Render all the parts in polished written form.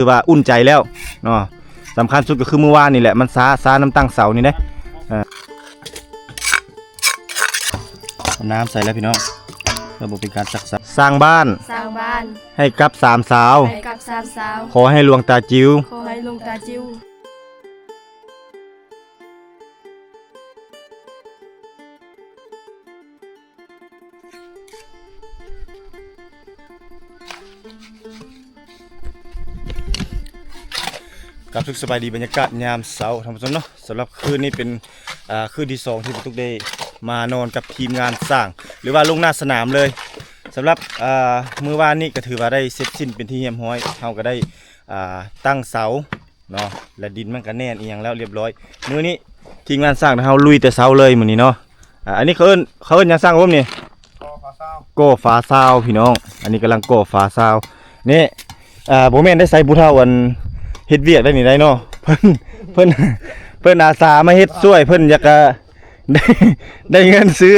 คือว่าอุ่นใจแล้วเนาะสำคัญสุดก็คือเมื่อวานนี่แหละมันซาน้ำตั้งเสานี่นะน้ำใส่แล้วพี่น้องระบบเป็นการสร้างบ้านให้กับสามสาวขอให้หลวงตาจิ๋วกับทุกสบายดีบรรยากาศยามเช้าท่านผู้ชมเนาะสำหรับคืนนี้เป็นคืนที่2ที่ทุกได้มานอนกับทีมงานสร้างหรือว่าลงหน้าสนามเลยสำหรับมื้อวานนี้ก็ถือว่าได้เสร็จสิ้นเป็นที่เรียบร้อยเฮาก็ได้ตั้งเสาเนาะและดินมันก็แน่นอีหยังแล้วเรียบร้อยมื้อนี้ทีมงานสร้างเฮาลุยแต่เสาเลยมื้อนี้เนาะอันนี้เขาเอิ้นหยังสร้างผมนี่ก่อฟ้าซาวพี่น้องอันนี้กำลังก่อฟ้าซาวนี่บ่แม่นได้ใส่ผู้เฒ่าอันเฮ็ดเวียกได้นี่ได้เนาะเพิ่นอาสามาเฮ็ดช่วยเพิ่นอยากได้เงินซื้อ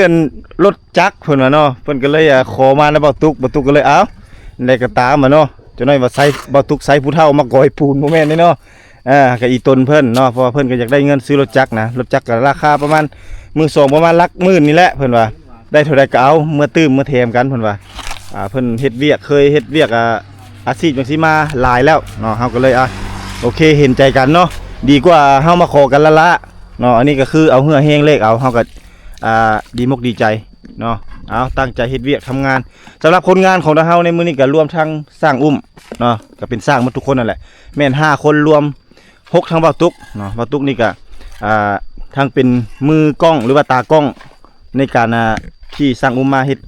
รถจักรเพิ่นว่าเนาะเพิ่นก็เลยขอมาแล้วบ่ตุกก็เลยเอาได้ก็ตามมาเนาะจังน้อยว่าใส่บ่ตุกใส่ผู้เฒ่ามาก่อยปูนบ่แม่นเนาะก็อีตนเพิ่นเนาะเพราะว่าเพิ่นก็อยากได้เงินซื้อรถจักรนะรถจักรก็ราคาประมาณ12,000ประมาณหลักหมื่นนี่แหละเพิ่นว่าได้เท่าใดก็เอาเมื่อตื้มเมื่อแถมกันเพิ่นว่าเพิ่นเฮ็ดเวียกเคยเฮ็ดเวียกอาชีพจังซี่มาหลายแล้วเนาะเฮาก็เลยโอเคเห็นใจกันเนาะดีกว่าเฮามาขอกันละเนาะอันนี้ก็คือเอาเหือแห้งเลขเอาเฮาก็ดีมกดีใจเนาะเอาตั้งใจเฮ็ดเวียกทำงานสำหรับคนงานของเฮาในมื้อนี้ก็รวมทั้งสร้างอุ้มเนาะก็เป็นสร้างหมดทุกคนนั่นแหละแม่น5คนรวม6ทั้งเบาตุกเนาะเบาตุกนี่ก็ทั้งเป็นมือกล้องหรือว่าตากล้องในการที่สร้างอุ้มมาเฮ็ด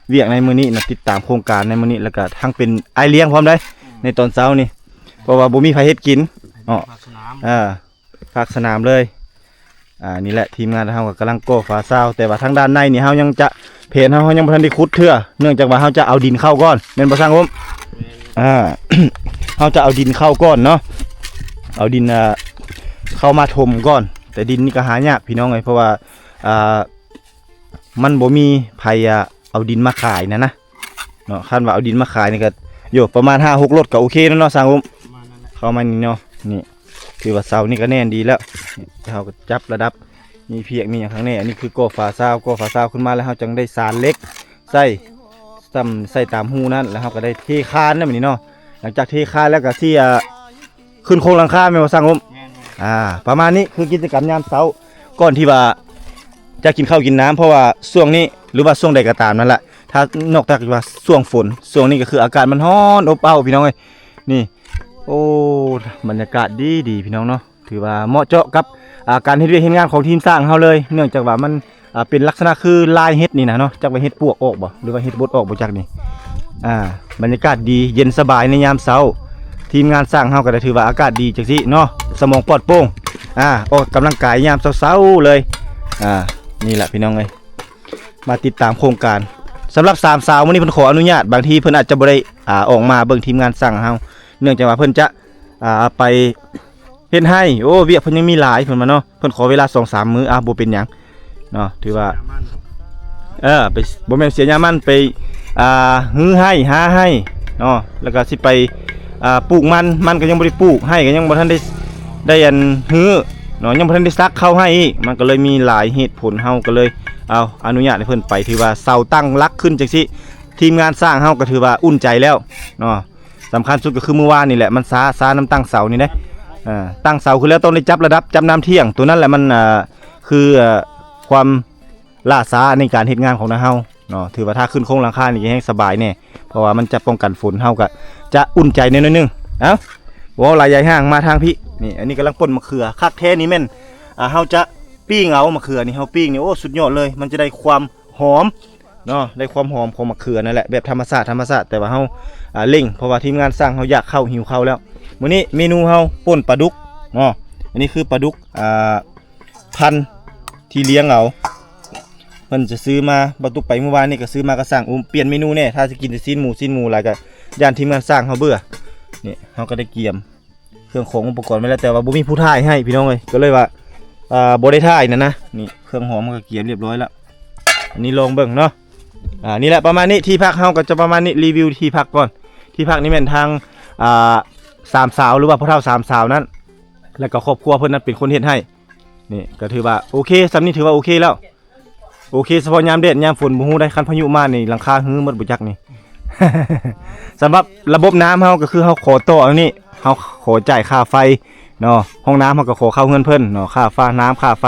เวียกในมื้อนี้นะติดตามโครงการในมื้อนี้แล้วก็ทั้งเป็นไอเลี้ยงพร้อมได้ในตอนเช้านี่เพราะว่าบ่มีไผเฮ็ดกินภาคสนามเลยนี่แหละทีมงานเฮาก็กำลังก่อฝาซาวแต่ว่าทางด้านในนี่เฮายังจะเพนเฮายังบ่ทันได้ขุดเทื่อเนื่องจากว่าเฮาจะเอาดินเข้าก่อนแม่นบ่ช่างผมเฮาจะเอาดินเข้าก่อนเนาะเอาดินเข้ามาถมก่อนแต่ดินนี่ก็หายากพี่น้องเอ้ยเพราะว่ามันบ่มีไผเอาดินมาขายนะเนาะคันว่าเอาดินมาขายนี่ก็อยู่ประมาณ 5-6 รถก็โอเคแล้วเนาะช่างผมเข้ามานี่เนาะนี่คือว่าเสานี่ก็แน่นดีแล้วเราก็จับระดับมีเพียกมีอย่างข้างในอันนี้คือก่อฝาซาวขึ้นมาแล้วเราจึงได้สารเล็กใส่ตามหูนั่นแล้วเราก็ได้เทคานนั่นแบบนี้เนาะหลังจากเทคานแล้วก็ที่ขึ้นโครงหลังคาไม่ว่าสร้างผมประมาณนี้คือกิจกรรมยามเช้าก่อนที่ว่าจะกินข้าวกินน้ำเพราะว่าช่วงนี้หรือว่าช่วงใดก็ตามนั่นแหละถ้านอกจากว่าช่วงฝนช่วงนี้ก็คืออากาศมันร้อนอบอ้าวพี่น้องเอ้ยนี่โอ้บรรยากาศดีพี่น้องเนาะถือว่าเหมาะเจาะกับการเฮ็ดเวียกเฮ็ดงานของทีมสร้างเฮาเลยเนื่องจากว่ามันเป็นลักษณะคือลายเฮ็ดนี่นะเนาะจักว่าเฮ็ดปวกออกบ่หรือว่าเฮ็ดบดออกบ่จักนี่บรรยากาศดีเย็นสบายในยามเช้าทีมงานสร้างเฮาก็ได้ถือว่าอากาศดีจังซี่เนาะสมองปลอดโปร่งออกกำลังกายยามเช้าๆเลยนี่แหละพี่น้องเอ้ยมาติดตามโครงการสำหรับ3สาวมื้อนี้เพิ่นขออนุญาตบางทีเพิ่นอาจจะบ่ได้ออกมาเบิ่งทีมงานสร้างเฮาเนื่องจากว่าเพิ่นจะไปเฮ็ดให้โอ้เวียกเพิ่นยังมีหลายเพิ่นมาเนาะเพิ่นขอเวลา 2-3 มื้อบ่เป็นหยังเนาะถือว่าไปบ่แม่นเสียยามันไปฮื้อให้หาให้เนาะแล้วก็สิไปปลูกมันก็ยังบ่ได้ปลูกให้ก็ยังบ่ทันได้ฮื้อเนาะยังบ่ทันได้ซักเข้าให้อีกมันก็เลยมีหลายเหตุผลเฮาก็เลยเอาอนุญาตให้เพิ่นไปถือว่าเสาตั้งรักขึ้นจังซี่ทีมงานสร้างเฮาก็ถือว่าอุ่นใจแล้วเนาะสำคัญสุดก็คือเมื่อวานนี่แหละมันซาน้ำตั้งเสานี่นะตั้งเสาคือแล้วต้องได้จับระดับจับน้ำเที่ยงตัวนั้นแหละมันคือความล่าช้าในการเฮ็ดงานของเฮาเนาะถือว่าถ้าขึ้นโครงหลังคานี่ให้สบายแน่เพราะว่ามันจะป้องกันฝนเฮาก็จะอุ่นใจนิดนึงว้าวลายใหญ่ห้างมาทางพี่นี่อันนี้กำลังป่นมะเขือคักแท้นี่แม่นเฮาจะปิ้งเอามะเขือนี่เฮาปิ้งนี่โอ้สุดยอดเลยมันจะได้ความหอมเนาะได้ความหอมของมะเขือนั่นแหละแบบธรรมชาติแต่ว่าเฮาเล่งเพราะว่าทีมงานสร้างเฮาอยากเข้าหิวข้าวแล้วมื้อนี้เมนูเฮาป่นปลาดุกเนาะอันนี้คือปลาดุกพันที่เลี้ยงเอาเพิ่นจะซื้อมาปลาดุกไปเมื่อวานนี่ก็ซื้อมาก็สร้างเปลี่ยนเมนูแน่ถ้าจะกินแต่ซีนหมูหลายก็ย่านทีมงานสร้างเฮาเบื่อนี่เฮาก็ได้เกียมเครื่องของอุปกรณ์ไว้แล้วแต่ว่าบ่มีผู้ถ่ายให้พี่น้องเอ้ยก็เลยว่าบ่ได้ถ่ายนะนี่เครื่องหอมมันก็เกียมเรียบร้อยแล้วอันนี้ลองเบิ่งเนาะนี่แหละประมาณนี้ที่พักเฮาก็จะประมาณนี้รีวิวที่พักก่อนที่พักนี่แม่นทาง 3สาวหรือว่าพ่อเฒ่า3สาวนั้นแล้วก็ครอบครัวเพิ่นนั้นเป็นคนเฮ็ดให้นี่ก็ถือว่าโอเคสำนี้ถือว่าโอเคแล้วโอเคเฉพาะยามแดดยามฝนบ่ฮู้ได้คันพายุมานี่หลังคาฮื้อหมดบ่จักนี่ สำหรับระบบน้ำเฮาก็คือเฮาขอต่ออันนี้เฮาขอจ่ายค่าไฟเนาะห้องน้ำเฮาก็ขอเข้าเงินเพิ่นเนาะค่าฟ้าน้ำค่าไฟ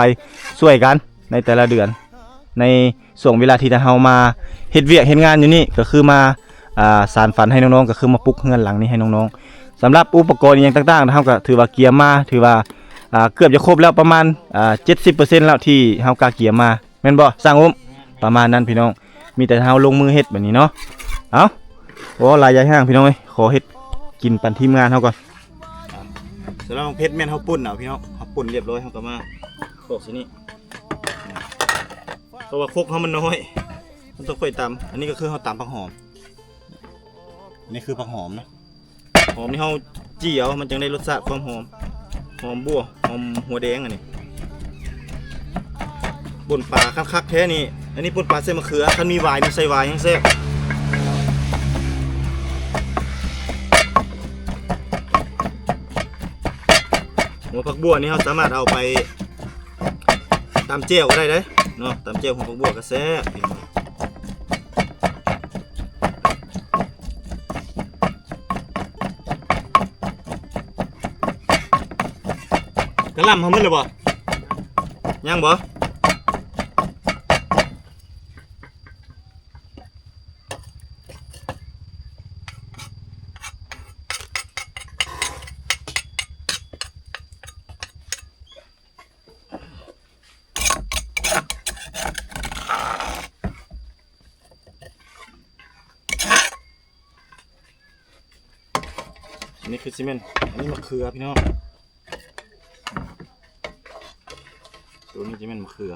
ช่วยกันในแต่ละเดือนในช่วงเวลาที่เฮามาเฮ็ดเวียกเฮ็ดงานอยู่นี่ก็คือมาสานฝันให้น้องๆก็คือมาปลุกเงินหลังนี้ให้น้องๆสำหรับอุปกรณ์อหยังต่างๆเฮาก็ถือว่าเกียร์มาถือว่าเกือบจะครบแล้วประมาณ70%แล้วที่เฮากาเกียร์มาแม่นบ่สร้างอุ้มประมาณนั้นพี่น้องมีแต่เฮาลงมือเฮ็ดแบบนี้เนาะเอ้าโอ้ลายใหญ่ห้างพี่น้องเอ้ยขอเฮ็ดกินปันทีมงานเฮาก่อนสำหรับเพชรแม่นเฮาปุ่นเอาพี่น้องเฮาปุ่นเรียบร้อยเฮาก็มาโขกสินี่เพราะว่าโคกเฮามันน้อยมันต้องค่อยตำอันนี้ก็คือเฮาตำผักหอมอันนี้คือผักหอมนะหอมนี่เฮาจี้เอามันจึงได้รสชาติความหอมหอมบัวหอมหัวแดงอันนี้ป่นปลาคักๆแท้นี่อันนี้ป่นปลาใส่มะเขือคันมีวายมีใส่วายยังแซ่บหัวผักบัวนี่เราสามารถเอาไปตำเจียวก็ได้เด้เนาะตำเจียวหัวผักบัวก็แซ่บกระหล่ำเขามึนเลยบ่ยังบ่อันนี้คือซีเมนต์อันนี้มะเขือพี่น้องตัวนี้ซีเมนต์มะเขือ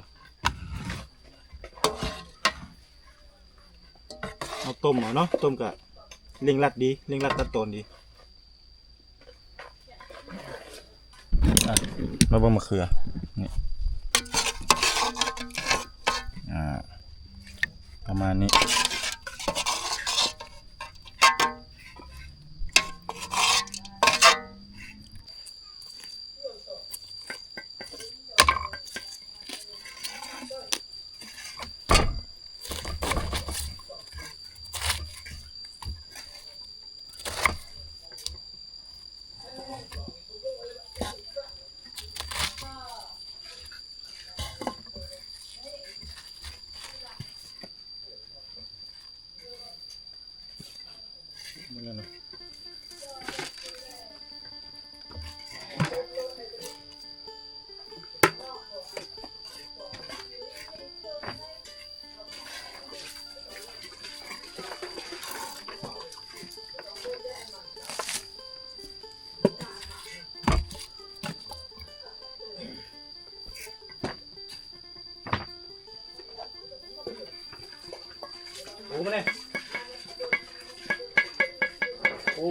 เอาต้มเอาเนาะต้มกับเร่งรัดดีเร่งรัดตัดตอนดีมาบ่มะเขือนี่ประมาณนี้โอ้มาเลยโอ้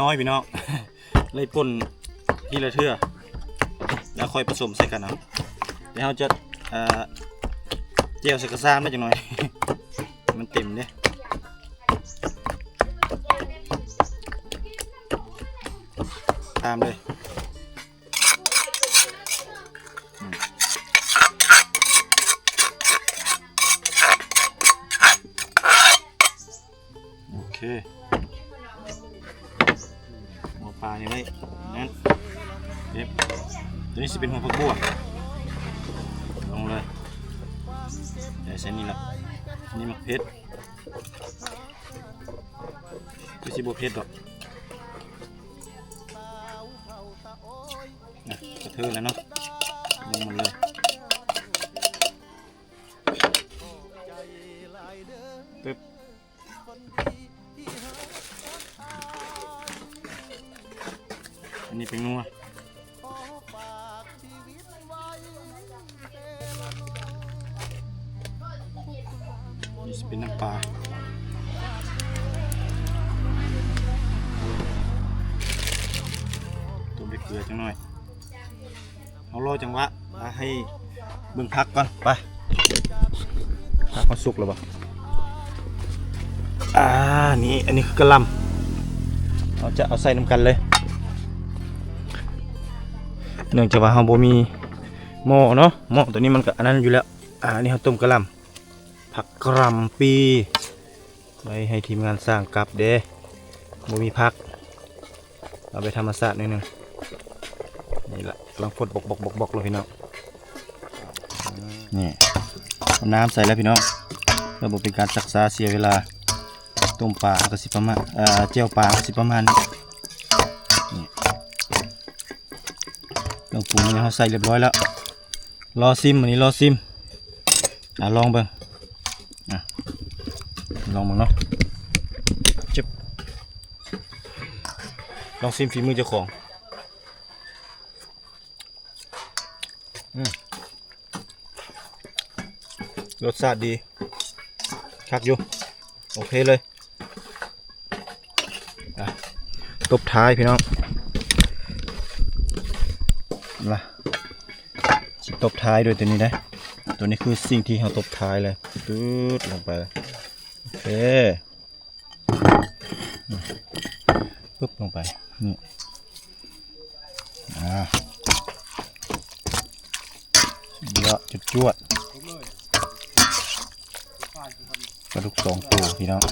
น้อยพี่น้อง เลยป่นทีละเทื่อแล้วค่อยผสมใส่กันเอาเดี๋ยวเราจะเจียวใส่กระซ่าไม่จังหน่อย มันเต็มเนี่ยตามเลยโอเคหัวปลานี่ไว้นั่นเด็บตัวนี้จะเป็นหัวผักบัวลงเลยใส่นี่ละนี่มักเพชรคือสิบเพชรดอกนะกระเทือนแล้วเนาะลงมันเลยปึ๊บอันนี้เป็นนัวนี่จะเป็นน้ำปลาต้มด้วยเกลือจังหน่อยเอารอจังหวะให้เบิ่งพักก่อนไปพักมันสุกแล้วบ่นี่อันนี้คือกระหล่ำเราจะเอาใส่น้ำกันเลยเนื่องจากว่าเราบ่มีหม้อเนาะหม้อตัวนี้มันก็อันนั้นอยู่แล้วนี่เราต้มกระหล่ำผักกระหล่ำปีไว้ให้ทีมงานสร้างกลับเด้บ่มีพักเอาไปธรรมศาสตร์นิดนึงนี่แหละกำลังฟดบกเลยพี่น้องนี่เอาน้ำใส่แล้วพี่น้องเพื่อบ่เป็นการซักษาเสียเวลาต้มปลาก็สิประมาณเจียวปลาก็สิประมาณนี้เครื่องปรุงนี่เขาใส่เรียบร้อยแล้วรอซิมอันนี้รอซิมลองเบิ่งลองเบิ่งเนาะจึ๊บลองซิมฝีมือเจ้าของรสชาติดีคักอยู่โอเคเลยตบท้ายพี่น้องมาตบท้ายด้วยตัวนี้นะตัวนี้คือสิ่งที่เราตบท้ายเลยปื๊ดลงไปโอเคปึ๊บลงไปนี่เยอะจุดจวดปลาดุก2 ตัวพี่น้อง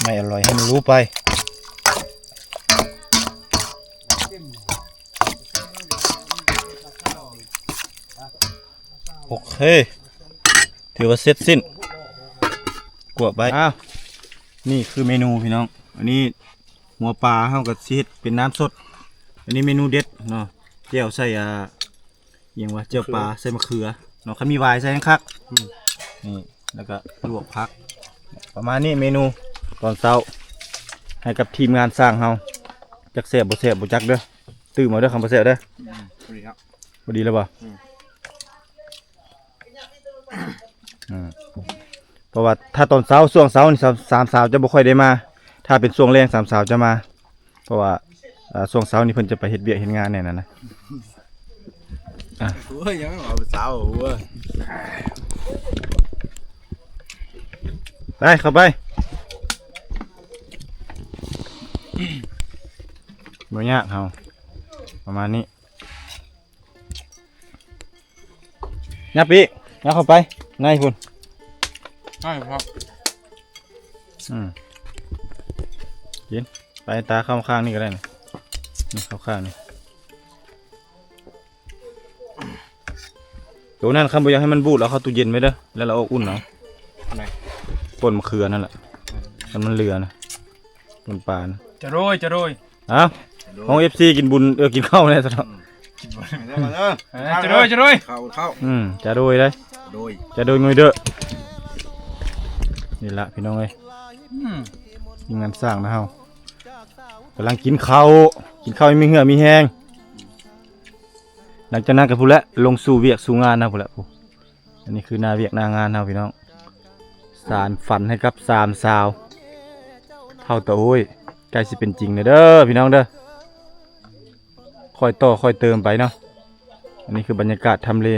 ไม่อร่อยให้มันรู้ไปโอเคถือว่าเสร็จสิ้นกวบไปนี่คือเมนูพี่น้องอันนี้หัวปลาเข้ากับซีดเป็นน้ำสดอันนี้เมนูเด็ดเนาะเจียวใส่อย่างว่าเจียวปลาใส่มะเขือเนาะเขามีวายใส่คักนี่แล้วก็ลวกพักประมาณนี้เมนูตอนเช้าให้กับทีมงานสร้างเฮาจักเสียบบ่เสียบบ่จักเด้อตื่นมาเด้อคำบ่เสียบเด้อสวัสดีครับสวัสดีแล้วบ่เพราะว่าถ้าตอนเช้าช่วงเช้านี่3 สาวจะบ่ค่อยได้มาถ้าเป็นช่วงแรง3 สาวจะมาเพราะว่าช่วงเช้านี่เพิ่นจะไปเฮ็ดเวียกเฮ็ดงานแน่นั่นนะโอ้ยยังเอาสาวหัวไปเข้าไปบ่ยากเฮาประมาณนี้ยับปียับเข้าไปง่ายพุ่นใช่ครับกินไปตาเข้าข้างนี่ก็ได้นี่เข้าข้างนี่ตัวนั้นคำบอกอยากให้มันบูดแล้วเข้าตู้เย็นไว้เด้อแล้วเราเอาอุ่นเนาะป่นมะเขือนั่นแหละมันเรือนะป่นปลานะจะโรยห้องFCกินบุญกินข้าวเลยสิครับจะโรยจะโรยเลยจะโดยงอยเด้อนี่ละพี่น้องเอ้ยมีงานสร้างนะเฮากำลังกินข้าวมีเหื่อมีแห้งหลังจากนั้นก็พูดแล้วลงสู่เวียกสู่งานนะพูดแล้วอันนี้คือนาเวียกนางานนะพี่น้อง สารฝันให้กับสามสาวเท่าตัวโอ้ยใกล้สิเป็นจริงเด้อพี่น้องเด้อค่อยต่อค่อยเติมไปเนาะอันนี้คือบรรยากาศทำเล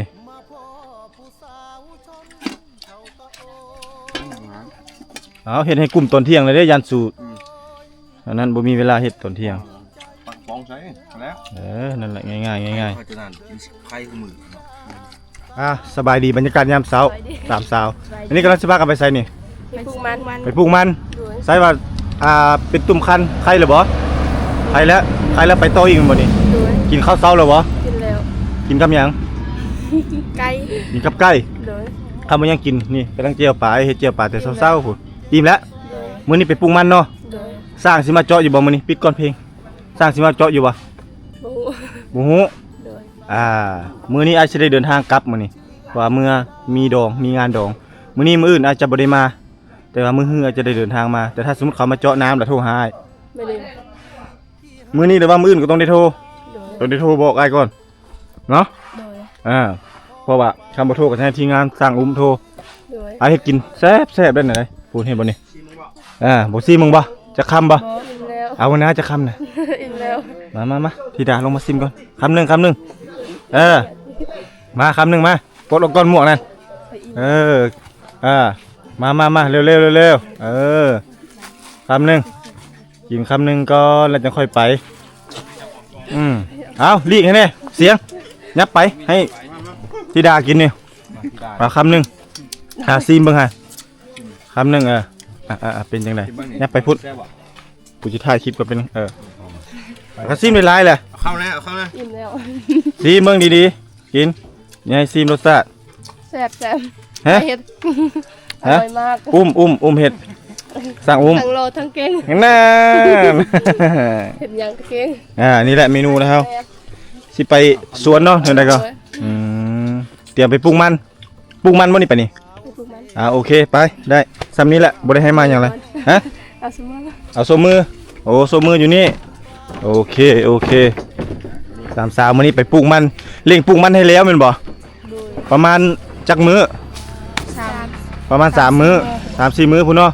เอาเฮ็ดให้กลุ่มตอนเที่ยงเลยเด้อยันสูตรอันนั้นบ่มีเวลาเฮ็ดตอนเที่ยง ปักปองใช้แล้ว นั่นแหละง่ายๆง่าย จะนั่นไข่มือ ๆสบายดีบรรยากาศยามเช้าสามสาวอันนี้กำลังสิพากันไปไสนี่ ไปปลูกมัน ไปปลูกมันไสว่าเป็นตุ่มคันไข่หรือบ่ไข่แล้วไปต่ออีกบ่นี่ โดย กินข้าวเช้าแล้วบ่ กินแล้ว กินกับหยัง กินไก่ กินกับไก่ โดย คำว่ายังกินนี่กำลังเจียวปลาเฮ็ดเจียวปลาแต่เช้าๆพุ่นอิ่มแล้ว โดย มื้อนี้ไปปลูกมันเนาะ โดย สร้างสิมาเจาะอยู่บ่มื้อนี้ปิดก่อนเพลงสร้างสิมาเจาะอยู่บ่ บู บ่ฮู้ โดย มื้อนี้อาจสิได้เดินทางกลับมื้อนี้ว่าเมื่อมีดองมีงานดองมื้อนี้มื้ออื่นอาจจะบ่ได้มา แต่ว่ามื้อฮื้ออาจจะได้เดินทางมา แต่ถ้าสมมุติเขามาเจาะน้ำแล้วโทรหาอ้าย ไม่ได้ มื้อนี้หรือว่ามื้ออื่นก็ต้องได้โทร โดย ต้องได้โทรบอกอ้ายก่อนเนาะ โดย เพราะว่าคำบ่โทรก็ให้ทีมงานสร้างอุ้มโทร โดย อ้ายเฮ็ดกินแซ่บๆได้ไหนพูดให้บ่นี่บ่ซิมึงบ่จะคำบ่ อิ่มแล้ว เอานะจะคำน่ะ อิ่มแล้ว มาทีดาลงมาซิมก่อนคำหนึ่งมาคำหนึ่งมาปลดออกก้อนหมวกนั่น ไปอิ่ม มาเร็วคำหนึ่งกินคำหนึ่งก่อนแล้วจะค่อยไปเอาลีกให้แน่เสียงยับไปให้ทีดากินนี่มาคำหนึ่งซิมเบิ่งฮะคำหนึ่งเป็นจังไดยับไปพุทธผู้จิถ่ายคลิปก็เป็นก็ซิมหลายๆแหละ เข้าแล้วเข้าแล้ว อิ่มแล้ว ซีเมืองดีๆกินนี่ให้ซีมรสชาติ แซ่บแซ่บ ฮะ เห็ดอ ฮะ ร่อยมาก อุ้มเห็ดสั่งอุ้ม ทั้งโลทั้งเก่ง นั่น เห็ดหยังก็เก่ง นี่แหละเมนูนะครับสิไปสวนเนาะเห็นได้ก็ โดย เตรียมไปปลูกมันบ่นี่ไปนี่ ไปปลูกมัน โอเคไปได้ซ้ำนี้แหละบ่ได้ให้มาอย่างไรฮะ เอาสมมุติ เอาโซมือโอ้โซมืออยู่นี่โอเคสามสาวมื้อนี้ไปปลูกมันเร่งปลูกมันให้แล้วแม่นบ่ โดย ประมาณจักมื้อ สาม ประมาณ3มื้อ3-4มื้อพุ่นเนาะ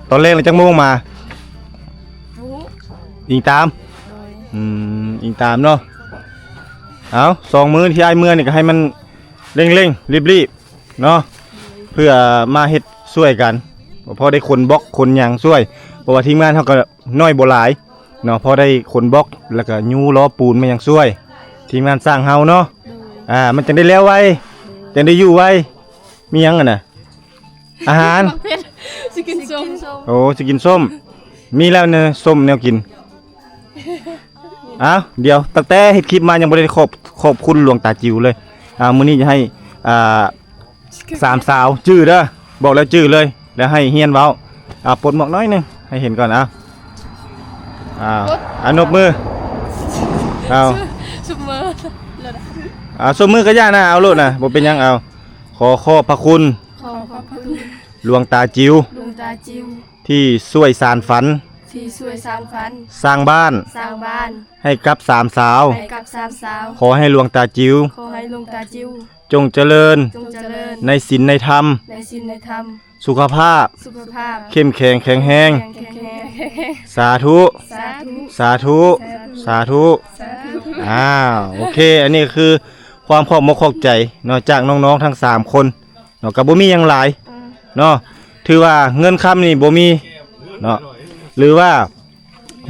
ตอนแรกเลยจักโมงมา บู อิงตาม โดย อิงตามเนาะเอา2 มื้อที่อ้ายมื้อนี่ก็ให้มันเร่งรีบเนาะเพื่อมาเฮ็ดช่วยกันพอได้ขนบล็อกขนหยังช่วยเพราะว่าทีมงานเฮาก็น้อยบ่หลายเนาะพอได้ขนบล็อกแล้วก็ยูล้อปูนมาหยังช่วย ทีมงานสร้างเฮาเนาะ โดย มันจังได้แล้วไวจังได้อยู่ไวมีหยังอะน่ะอาหาร เผ็ดสิกินส้ม โอ้จะกินส้ม มีแล้วเนี่ยส้มแนวกิน เดี๋ยวตั้งแต่เฮ็ดคลิปมายังบ่ได้ขอบคุณหลวงตาจิ๋วเลย มื้อนี้จะให้สามสาวชื่อเด้อบอกแล้วชื่อเลย แล้วให้เฮียนเว้าปลดหมวกน้อยหนึงให้เห็นก่อนนบมือเอา ซุปเมอร์ ส้มมือก็ย่านะเอาโลดนะบ่เป็นหยังเอาขอขอบพระคุณ ขอบคุณ หลวงตาจิ๋ว ลุงตาจิว ที่ช่วยสานฝัน ที่ช่วยสร้างฝัน สร้างบ้าน สร้างบ้าน ให้กับสามสาว ให้กับสามสาว ขอให้หลวงตาจิ๋ว ขอให้ลุงตาจิว จงเจริญ จงเจริญ ในศีลในธรรม ในศีลในธรรม สุขภาพ สุขภาพ เข้มแข็งแข็งแรง แข็งแรง สาธุ สาธุ สาธุ สาธุ สาธุ โอเค อันนี้คือความขอบมกขอบใจเนาะจากน้องๆทั้ง3คนเนาะก็บ่มีหยังหลายเนาะถือว่าเงินคำนี่บ่มีเนาะหรือว่า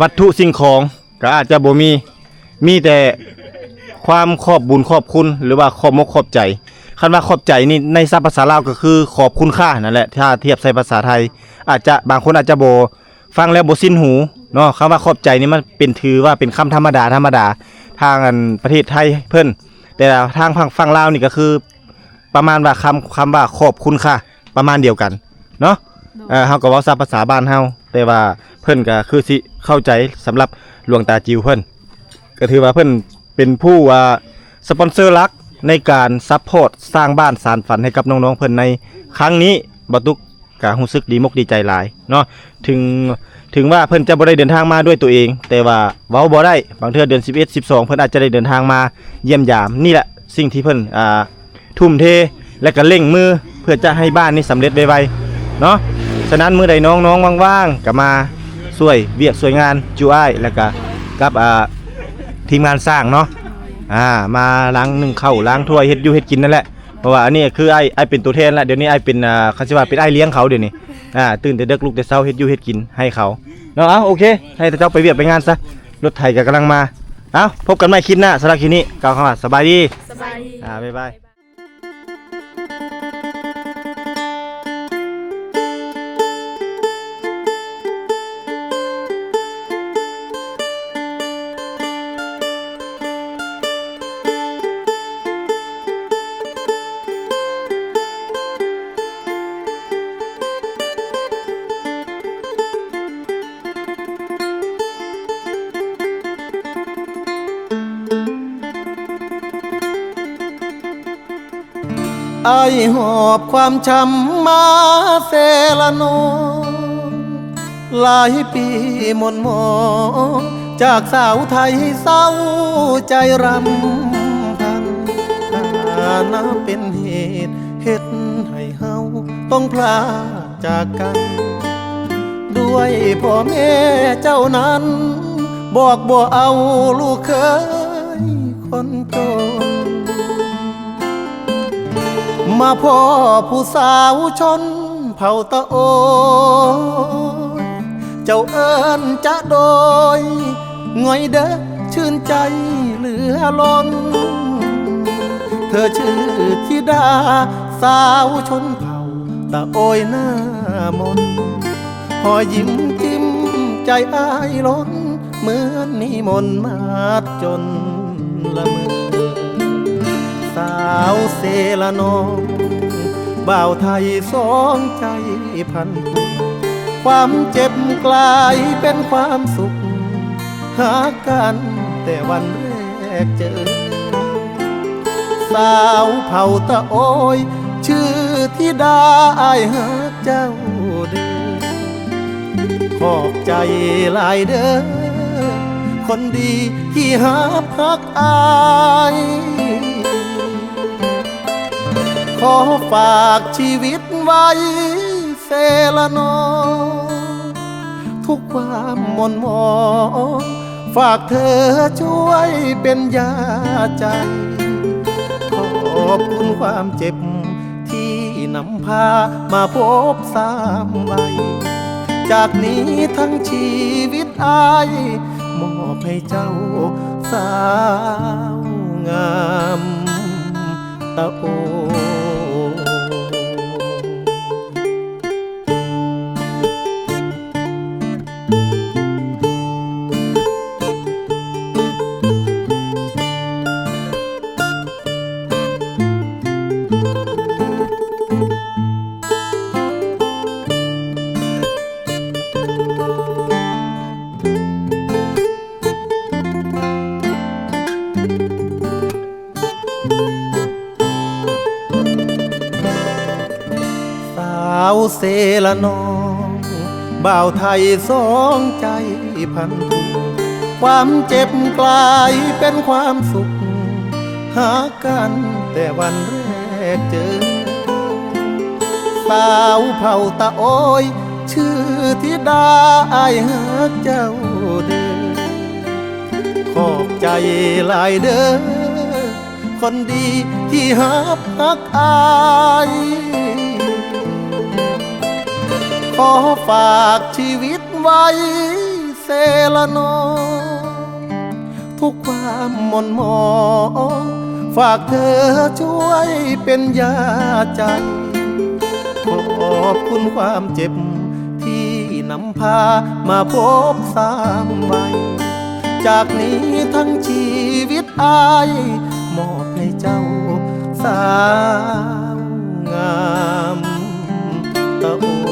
วัตถุสิ่งของก็อาจจะบ่มีแต่ความขอบบุญขอบคุณหรือว่าขอบมกขอบใจคันว่าขอบใจนี่ในศัพท์ภาษาลาวก็คือขอบคุณค่านั่นแหละถ้าเทียบใส่ภาษาไทย อาจจะบางคนอาจจะบ่ฟังแล้วบ่สิ้นหูเนาะคำว่าขอบใจนี่มันเป็นถือว่าเป็นคำธรรมดาทางประเทศไทยเพิ่นแต่ทางฝั่งลาวนี่ก็คือประมาณว่าคำว่าขอบคุณค่ะประมาณเดียวกันเนาะเฮาก็เว้าศัพท์ภาษาบ้านเฮาแต่ว่าเพิ่นก็คือสิเข้าใจสำหรับหลวงตาจิ๋วเพิ่นก็ถือว่าเพิ่นเป็นผู้สปอนเซอร์หลักในการซัพพอร์ตสร้างบ้านสานฝันให้กับน้องๆเพิ่นในครั้งนี้บ่ตุกก็รู้สึกดีมกดีใจหลายเนาะถึงว่าเพิ่นจะบ่ได้เดินทางมาด้วยตัวเอง แต่ว่าเว้าบ่ได้บางเทื่อเดือน11 12เพิ่นอาจจะได้เดินทางมาเยี่ยมยามนี่แหละสิ่งที่เพิ่นทุ่มเทและก็เร่งมือ พื่อจะให้บ้านนี้สำเร็จไวๆเนาะฉะนั้นมื้อใดน้องๆว่างๆก็มาช่วยเวียกช่วยงานจูอ้ายแล้วก็กับทีมงานสร้างเนาะมาล้างนึ่งข้าวล้างถ้วยเฮ็ดอยู่เฮ็ดกินนั่นแหละเพราะว่าอันนี้คือไอ้เป็นตัวแทนละเดี๋ยวนี้ไอ้เป็นเขาสิว่าเป็นไอ้เลี้ยงเขาเดี๋ยวนี้ตื่นแต่ดึกลุกแต่เช้าเฮ็ดอยู่เฮ็ดกินให้เขาเนาะโอเคให้เจ้าไปเวียกไปงานซะรถไถก็กำลังมาพบกันใหม่คลิปหน้าสำหรับคลิปนี้กล่าวคำว่าสบายดี สบายดี บ๊ายบายไอหอบความช้ำมาเซละนองหลายปีหม่นหมองจากสาวไทยเศร้าใจรำพันนับเป็นเหตุเฮ็ดให้เฮาต้องพลาดจากกัน ด้วยพ่อแม่เจ้านั้นบอกบ่เอาลูกเคยคนจนมาพ่อผู้สาวชนเผ่าตะโอยเจ้าเอิ้นจะโดยง่อยเด้อชื่นใจเหลือล้นเธอชื่อธิดาสาวชนเผ่าตะโอยหน้ามนหอยยิ้มจิ้มใจอ้ายล้นเหมือนนิมนต์มาจนละเมอสาวเซละนองบ่าวไทยสองใจพันความเจ็บกลายเป็นความสุขหากันแต่วันแรกเจอสาวเผ่าตะโอยชื่อธิดาอ้ายหาเจ้าเด้อขอบใจหลายเด้อคนดีที่หาพักอายขอฝากชีวิตไว้เซละนองทุกความหม่นหมองฝากเธอช่วยเป็นยาใจขอบคุณความเจ็บที่นำพามาพบสามใบจากนี้ทั้งชีวิตอายมอบให้เจ้าสาวงามตะโอเซละนองบ่าวไทยสองใจพันความเจ็บกลายเป็นความสุขหากันแต่วันแรกเจอสาวเผ่าตะโอยชื่อธิดาอ้ายหาเจ้าเด้อขอบใจหลายเด้อคนดีที่หาพักอายขอฝากชีวิตไว้เซละนองทุกความหม่นหมองฝากเธอช่วยเป็นยาใจขอบคุณความเจ็บที่นำพามาพบสามใบจากนี้ทั้งชีวิตอายมอบให้เจ้าสาวงามตะโอ